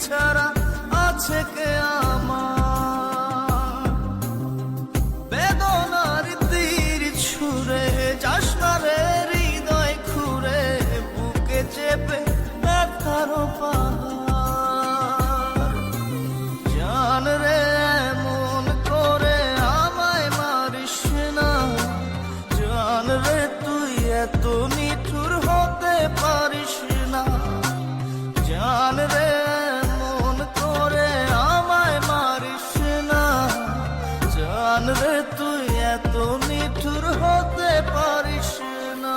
ছাড়া আছে কে আমার? বেদনার তীর ছুঁড়ে যাস না রে হৃদয় খুঁড়ে, বুকে চেপে ব্যথার পাহাড়। জান রে এমন করে আমায় মারিস না, জান রে তুই এত নিঠুর হতে পারিস না। জান রে এমন করে আমায় মারিস না, জান রে তুই এত নিঠুর হতে পারিস না।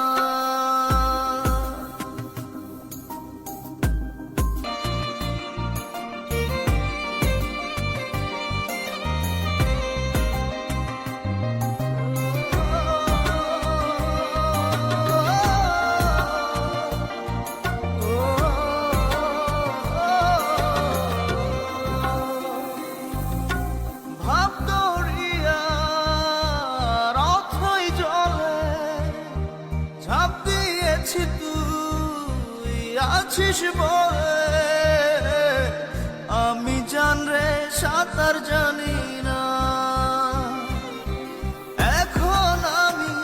তুই আছিস বলে আমি জান রে সাঁতার জানি না। এখন আমি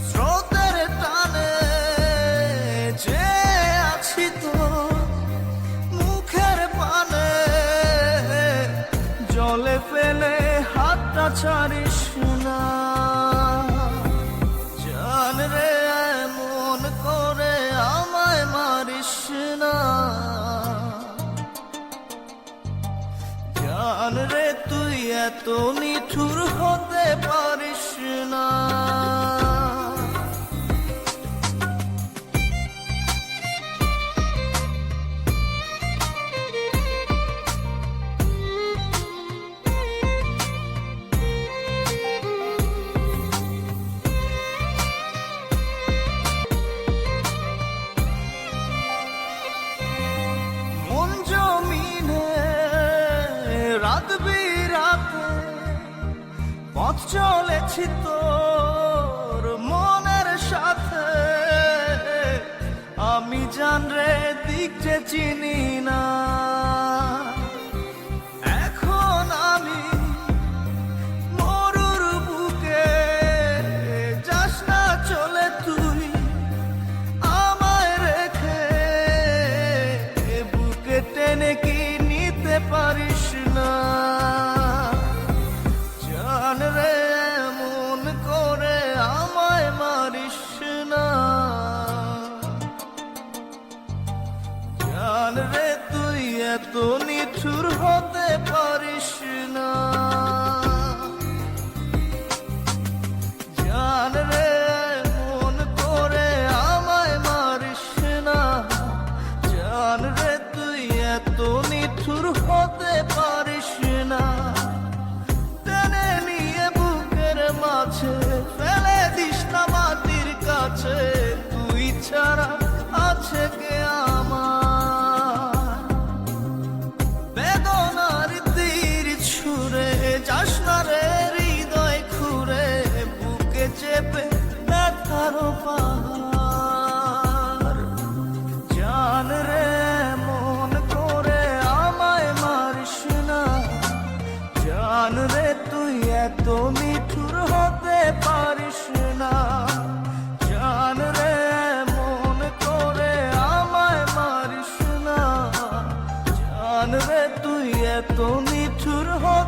স্রোতের টানে যে আছি তো মুখের পানে, জলে ফেলে হাতটা ছাড়িস না। জান রে এমন করে আমায় মারিস না, জান রে তুই এত নিঠুর হতে পারিস না। রাত বিরাতে পথ চলেছি তোর মনের সাথে, আমি জান রে দিক যে চিনি না। এখন আমি মরুর বুকে, যাস না চলে তুই আমায় রেখে, বুকে টেনে কি নিতে পারিস না। জান রে এমন করে আমায় মারিস না, জান রে তুই এত নিঠুর হতে পারিস না। জান রে এমন করে আমায় মারিস না, জান রে তুই এত নিঠুর হতে পারিস না। টেনে নিয়ে বুকের মাঝে ফেলে দিস না মাটির কাছে, তুই ছাড়া আছে কে আমার? বেদনার তীর ছুঁড়ে যাস না রে হৃদয় খুঁড়ে, বুকে চেপে ব্যথার পাহাড়। জান রে এমন করে আমায় মারিস না, জান রে তুই এত নিঠুর হতে পারিস না। জান রে এমন করে আমায় মারিস না, জান রে তুই এত নিঠুর হতে